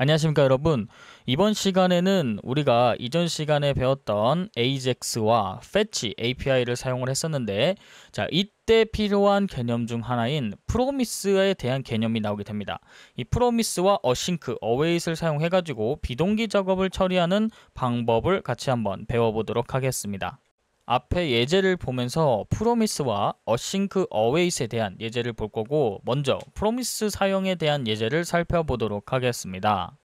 안녕하십니까 여러분. 이번 시간에는 우리가 이전 시간에 배웠던 AJAX와 Fetch API를 사용을 했었는데, 자, 이때 필요한 개념 중 하나인 프로미스에 대한 개념이 나오게 됩니다. 이 프로미스와 어싱크, 어웨이트를 사용해 가지고 비동기 작업을 처리하는 방법을 같이 한번 배워보도록 하겠습니다. 앞에 예제를 보면서 프로미스와 어싱크 어웨이트에 대한 예제를 볼 거고, 먼저 프로미스 사용에 대한 예제를 살펴보도록 하겠습니다.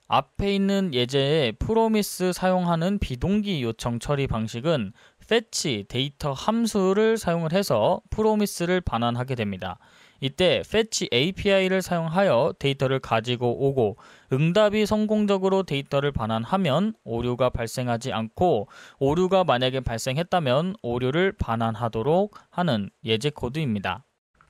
앞에 있는 예제에 프로미스 사용하는 비동기 요청 처리 방식은 fetch 데이터 함수를 사용을 해서 프로미스를 반환하게 됩니다. 이때 fetch API를 사용하여 데이터를 가지고 오고 응답이 성공적으로 데이터를 반환하면 오류가 발생하지 않고, 오류가 만약에 발생했다면 오류를 반환하도록 하는 예제 코드입니다.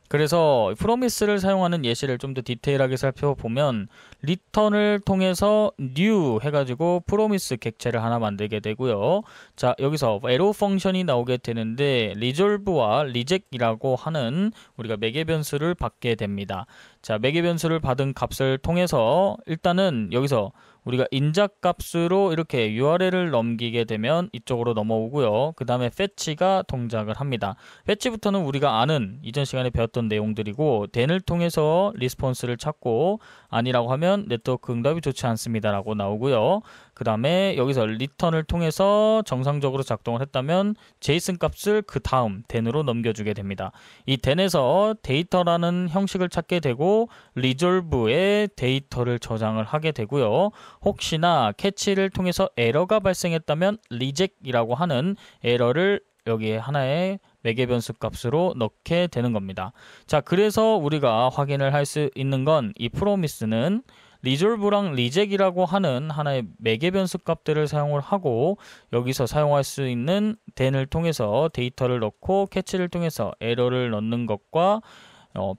그래서 프로미스를 사용하는 예시를 좀 더 디테일하게 살펴보면, 리턴을 통해서 new 해가지고 프로미스 객체를 하나 만들게 되고요. 자, 여기서 에러 펑션이 나오게 되는데 resolve와 reject이라고 하는 우리가 매개 변수를 받게 됩니다. 자, 매개 변수를 받은 값을 통해서 일단은 여기서 우리가 인작 값으로 이렇게 URL을 넘기게 되면 이쪽으로 넘어오고요. 그 다음에 fetch가 동작을 합니다. fetch부터는 우리가 아는 이전 시간에 배웠던 내용들이고, then을 통해서 리스폰스를 찾고 아니라고 하면 네트워크 응답이 좋지 않습니다 라고 나오고요. 그 다음에 여기서 return을 통해서 정상적으로 작동을 했다면 JSON 값을 그 다음 then으로 넘겨주게 됩니다. 이 then에서 데이터라는 형식을 찾게 되고 resolve에 데이터를 저장을 하게 되고요. 혹시나 캐치를 통해서 에러가 발생했다면 reject이라고 하는 에러를 여기에 하나의 매개 변수 값으로 넣게 되는 겁니다. 자, 그래서 우리가 확인을 할 수 있는 건 이 프로미스는 resolve랑 reject이라고 하는 하나의 매개 변수 값들을 사용을 하고, 여기서 사용할 수 있는 then을 통해서 데이터를 넣고 캐치를 통해서 에러를 넣는 것과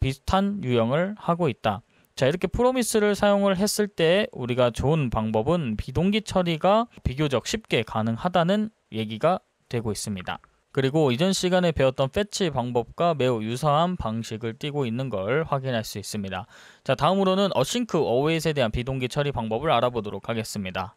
비슷한 유형을 하고 있다. 자, 이렇게 프로미스를 사용을 했을 때 우리가 좋은 방법은 비동기 처리가 비교적 쉽게 가능하다는 얘기가 되고 있습니다. 그리고 이전 시간에 배웠던 fetch 방법과 매우 유사한 방식을 띠고 있는 걸 확인할 수 있습니다. 자, 다음으로는 async await에 대한 비동기 처리 방법을 알아보도록 하겠습니다.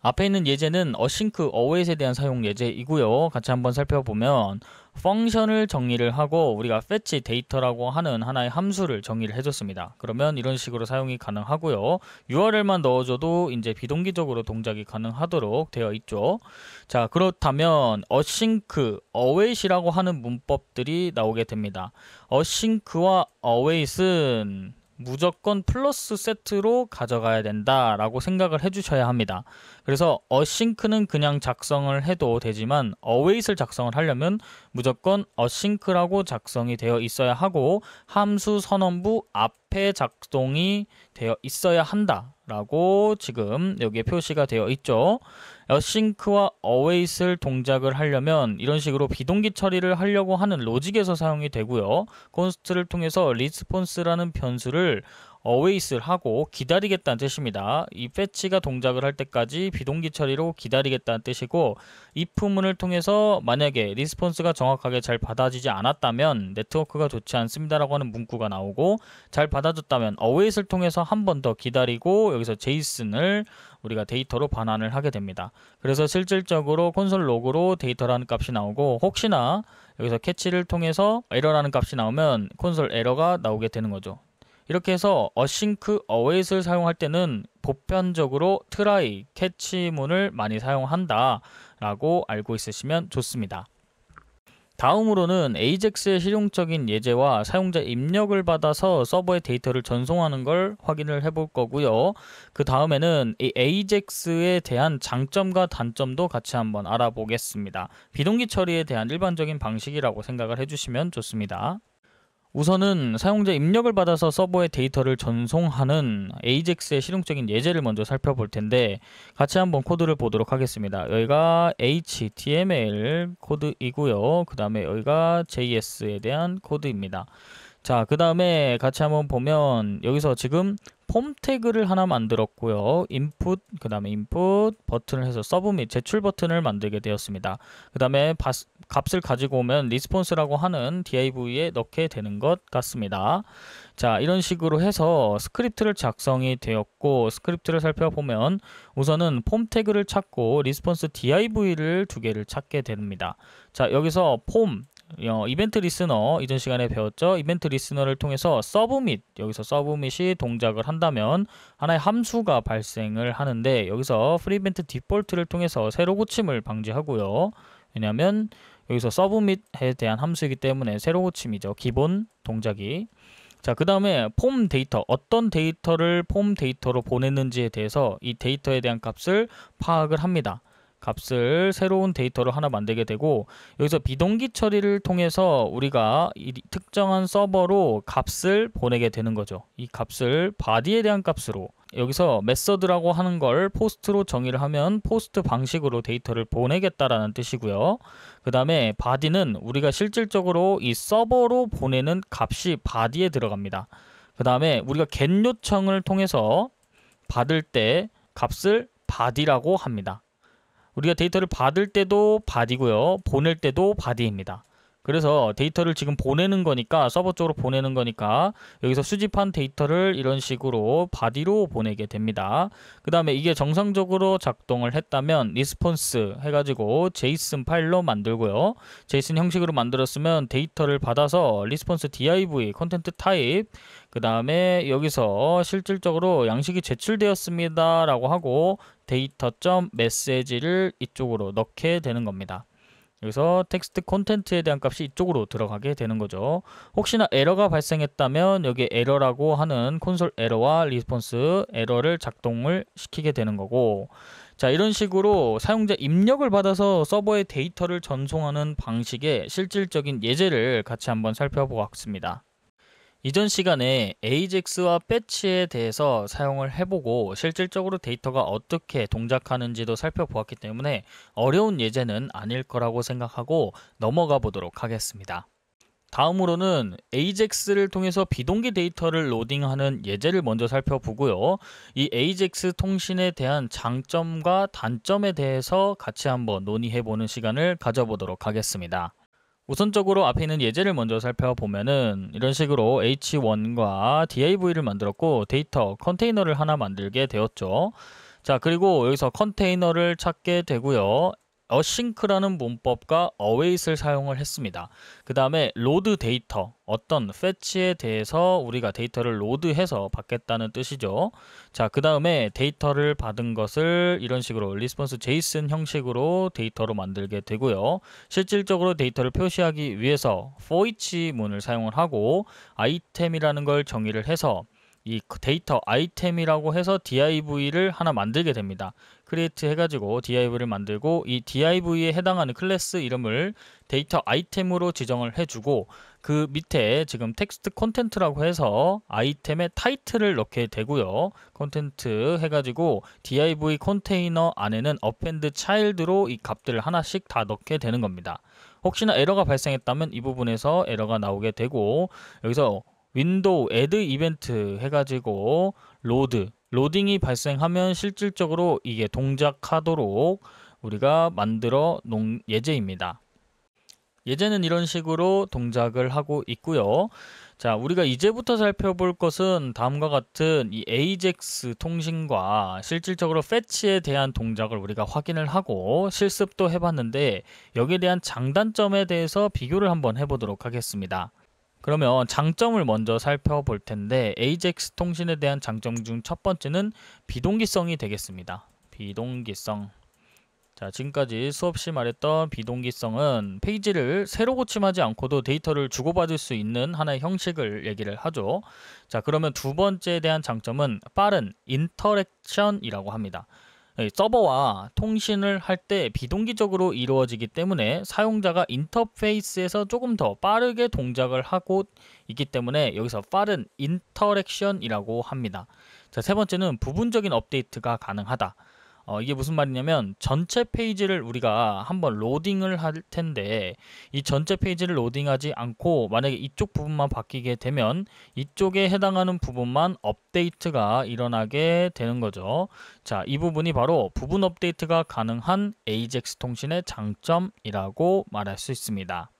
앞에 있는 예제는 async await에 대한 사용 예제이고요. 같이 한번 살펴보면, 펑션을 정의를 하고 우리가 fetch 데이터라고 하는 하나의 함수를 정의를 해줬습니다. 그러면 이런 식으로 사용이 가능하고요. URL만 넣어줘도 이제 비동기적으로 동작이 가능하도록 되어 있죠. 자, 그렇다면 async await이라고 하는 문법들이 나오게 됩니다. async와 await은 무조건 플러스 세트로 가져가야 된다라고 생각을 해주셔야 합니다. 그래서 async는 그냥 작성을 해도 되지만 await을 작성을 하려면 무조건 async라고 작성이 되어 있어야 하고, 함수 선언부 앞에 작동이 되어 있어야 한다라고 지금 여기에 표시가 되어 있죠. async와 await을 동작을 하려면 이런 식으로 비동기 처리를 하려고 하는 로직에서 사용이 되고요. const를 통해서 response라는 변수를 await을 하고 기다리겠다는 뜻입니다. 이 fetch가 동작을 할 때까지 비동기 처리로 기다리겠다는 뜻이고, if문을 통해서 만약에 리스폰스가 정확하게 잘 받아지지 않았다면 네트워크가 좋지 않습니다라고 하는 문구가 나오고, 잘 받아줬다면 await을 통해서 한 번 더 기다리고 여기서 JSON을 우리가 데이터로 반환을 하게 됩니다. 그래서 실질적으로 콘솔 로그로 데이터라는 값이 나오고, 혹시나 여기서 캐치를 통해서 에러라는 값이 나오면 콘솔 에러가 나오게 되는 거죠. 이렇게 해서 async await을 사용할 때는 보편적으로 try, 캐치문을 많이 사용한다 라고 알고 있으시면 좋습니다. 다음으로는 AJAX의 실용적인 예제와 사용자 입력을 받아서 서버에 데이터를 전송하는 걸 확인을 해볼 거고요. 그 다음에는 이 AJAX에 대한 장점과 단점도 같이 한번 알아보겠습니다. 비동기 처리에 대한 일반적인 방식이라고 생각을 해주시면 좋습니다. 우선은 사용자 입력을 받아서 서버에 데이터를 전송하는 AJAX의 실용적인 예제를 먼저 살펴볼 텐데, 같이 한번 코드를 보도록 하겠습니다. 여기가 HTML 코드이고요. 그 다음에 여기가 JS에 대한 코드입니다. 자, 그 다음에 같이 한번 보면 여기서 지금 폼 태그를 하나 만들었고요. 인풋, 그 다음에 인풋 버튼을 해서 서브밋, 제출 버튼을 만들게 되었습니다. 그 다음에 값을 가지고 오면 리스폰스라고 하는 div에 넣게 되는 것 같습니다. 자, 이런 식으로 해서 스크립트를 작성이 되었고, 스크립트를 살펴보면 우선은 폼 태그를 찾고 리스폰스 div를 두 개를 찾게 됩니다. 자, 여기서 폼 이벤트 리스너 이전 시간에 배웠죠. 이벤트 리스너를 통해서 서브밋, 여기서 서브밋이 동작을 한다면 하나의 함수가 발생을 하는데, 여기서 프리벤트 디폴트를 통해서 새로 고침을 방지하고요. 왜냐하면 여기서 서브밋에 대한 함수이기 때문에 새로 고침이죠. 기본 동작이. 자, 그 다음에 폼 데이터, 어떤 데이터를 폼 데이터로 보냈는지에 대해서 이 데이터에 대한 값을 파악을 합니다. 값을 새로운 데이터로 하나 만들게 되고, 여기서 비동기 처리를 통해서 우리가 이 특정한 서버로 값을 보내게 되는 거죠. 이 값을 body에 대한 값으로, 여기서 메서드라고 하는 걸 포스트로 정의를 하면 포스트 방식으로 데이터를 보내겠다라는 뜻이고요. 그 다음에 body는 우리가 실질적으로 이 서버로 보내는 값이 body에 들어갑니다. 그 다음에 우리가 get 요청을 통해서 받을 때 값을 body라고 합니다. 우리가 데이터를 받을 때도 body고요. 보낼 때도 body입니다. 그래서 데이터를 지금 보내는 거니까, 서버 쪽으로 보내는 거니까 여기서 수집한 데이터를 이런 식으로 body로 보내게 됩니다. 그 다음에 이게 정상적으로 작동을 했다면 리스폰스 해가지고 JSON 파일로 만들고요. JSON 형식으로 만들었으면 데이터를 받아서 리스폰스 div 컨텐트 타입, 그 다음에 여기서 실질적으로 양식이 제출되었습니다 라고 하고 데이터.message를 이쪽으로 넣게 되는 겁니다. 여기서 텍스트 콘텐츠에 대한 값이 이쪽으로 들어가게 되는 거죠. 혹시나 에러가 발생했다면 여기 에러라고 하는 콘솔 에러와 리스폰스 에러를 작동을 시키게 되는 거고, 자, 이런 식으로 사용자 입력을 받아서 서버에 데이터를 전송하는 방식의 실질적인 예제를 같이 한번 살펴보았습니다. 이전 시간에 AJAX와 fetch에 대해서 사용을 해보고 실질적으로 데이터가 어떻게 동작하는지도 살펴보았기 때문에 어려운 예제는 아닐 거라고 생각하고 넘어가 보도록 하겠습니다. 다음으로는 AJAX를 통해서 비동기 데이터를 로딩하는 예제를 먼저 살펴보고요. 이 AJAX 통신에 대한 장점과 단점에 대해서 같이 한번 논의해보는 시간을 가져보도록 하겠습니다. 우선적으로 앞에 있는 예제를 먼저 살펴보면은 이런 식으로 H1과 div를 만들었고 데이터 컨테이너를 하나 만들게 되었죠. 자, 그리고 여기서 컨테이너를 찾게 되고요. async라는 문법과 await을 사용을 했습니다. 그 다음에 load 데이터, 어떤 fetch에 대해서 우리가 데이터를 로드해서 받겠다는 뜻이죠. 자, 그 다음에 데이터를 받은 것을 이런 식으로 response JSON 형식으로 데이터로 만들게 되고요. 실질적으로 데이터를 표시하기 위해서 for each 문을 사용을 하고 아이템이라는 걸 정의를 해서 이 데이터 아이템이라고 해서 div를 하나 만들게 됩니다. create 해가지고 div를 만들고 이 div에 해당하는 클래스 이름을 데이터 아이템으로 지정을 해주고 그 밑에 지금 텍스트 콘텐트라고 해서 아이템의 타이틀을 넣게 되고요. 콘텐트 해가지고 div 컨테이너 안에는 append child로 이 값들을 하나씩 다 넣게 되는 겁니다. 혹시나 에러가 발생했다면 이 부분에서 에러가 나오게 되고, 여기서 윈도우 add 이벤트 해가지고 로딩이 발생하면 실질적으로 이게 동작하도록 우리가 만들어 놓은 예제입니다. 예제는 이런 식으로 동작을 하고 있고요. 자, 우리가 이제부터 살펴볼 것은 다음과 같은 이 AJAX 통신과 실질적으로 fetch에 대한 동작을 우리가 확인을 하고 실습도 해봤는데 여기에 대한 장단점에 대해서 비교를 한번 해보도록 하겠습니다. 그러면 장점을 먼저 살펴볼 텐데 AJAX 통신에 대한 장점 중 첫 번째는 비동기성이 되겠습니다. 비동기성. 자, 지금까지 수없이 말했던 비동기성은 페이지를 새로 고침하지 않고도 데이터를 주고받을 수 있는 하나의 형식을 얘기를 하죠. 자, 그러면 두 번째에 대한 장점은 빠른 인터랙션이라고 합니다. 서버와 통신을 할 때 비동기적으로 이루어지기 때문에 사용자가 인터페이스에서 조금 더 빠르게 동작을 하고 있기 때문에 여기서 빠른 인터랙션이라고 합니다. 자, 세 번째는 부분적인 업데이트가 가능하다. 이게 무슨 말이냐면 전체 페이지를 우리가 한번 로딩을 할 텐데 이 전체 페이지를 로딩하지 않고 만약에 이쪽 부분만 바뀌게 되면 이쪽에 해당하는 부분만 업데이트가 일어나게 되는 거죠. 자, 이 부분이 바로 부분 업데이트가 가능한 AJAX 통신의 장점이라고 말할 수 있습니다.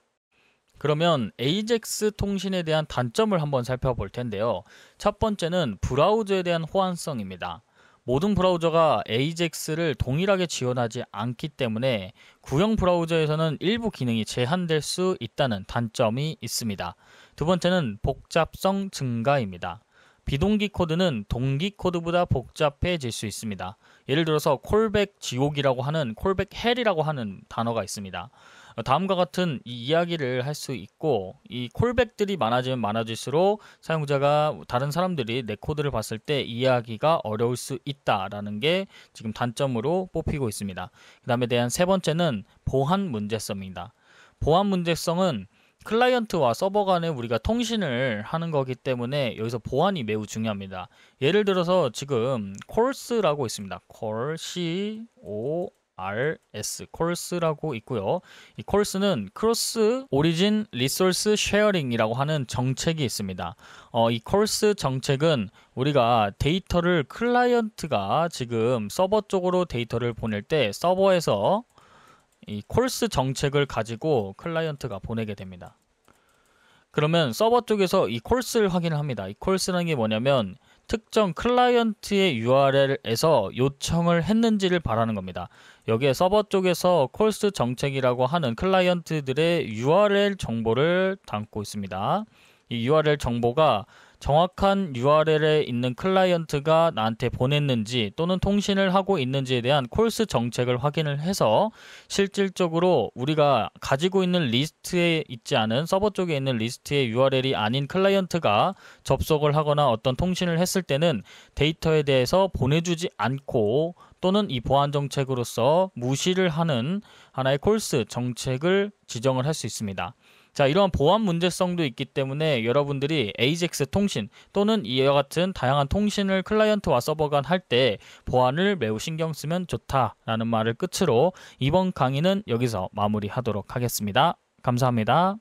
그러면 AJAX 통신에 대한 단점을 한번 살펴볼 텐데요. 첫 번째는 브라우저에 대한 호환성입니다. 모든 브라우저가 AJAX를 동일하게 지원하지 않기 때문에 구형 브라우저에서는 일부 기능이 제한될 수 있다는 단점이 있습니다. 두 번째는 복잡성 증가입니다. 비동기 코드는 동기 코드보다 복잡해질 수 있습니다. 예를 들어서 콜백 지옥이라고 하는 콜백 헬이라고 하는 단어가 있습니다. 다음과 같은 이 이야기를 할 수 있고 이 콜백들이 많아지면 많아질수록 사용자가 다른 사람들이 내 코드를 봤을 때 이해하기가 어려울 수 있다라는 게 지금 단점으로 뽑히고 있습니다. 그 다음에 대한 세 번째는 보안 문제성입니다. 보안 문제성은 클라이언트와 서버 간에 우리가 통신을 하는 거기 때문에 여기서 보안이 매우 중요합니다. 예를 들어서 지금 콜스라고 있습니다. 콜, CORS, 콜스라고 있고요. 이 콜스는 크로스 오리진 리소스 쉐어링이라고 하는 정책이 있습니다. 이 콜스 정책은 우리가 데이터를 클라이언트가 지금 서버 쪽으로 데이터를 보낼 때 서버에서 이 콜스 정책을 가지고 클라이언트가 보내게 됩니다. 그러면 서버 쪽에서 이 콜스를 확인을 합니다. 이 콜스라는 게 뭐냐면 특정 클라이언트의 URL에서 요청을 했는지를 바라는 겁니다. 여기에 서버 쪽에서 콜스 정책이라고 하는 클라이언트들의 URL 정보를 담고 있습니다. 이 URL 정보가 정확한 URL에 있는 클라이언트가 나한테 보냈는지 또는 통신을 하고 있는지에 대한 콜스 정책을 확인을 해서 실질적으로 우리가 가지고 있는 리스트에 있지 않은 서버 쪽에 있는 리스트의 URL이 아닌 클라이언트가 접속을 하거나 어떤 통신을 했을 때는 데이터에 대해서 보내주지 않고 또는 이 보안 정책으로서 무시를 하는 하나의 콜스 정책을 지정을 할 수 있습니다. 자, 이러한 보안 문제성도 있기 때문에 여러분들이 AJAX 통신 또는 이와 같은 다양한 통신을 클라이언트와 서버 간 할 때 보안을 매우 신경 쓰면 좋다라는 말을 끝으로 이번 강의는 여기서 마무리하도록 하겠습니다. 감사합니다.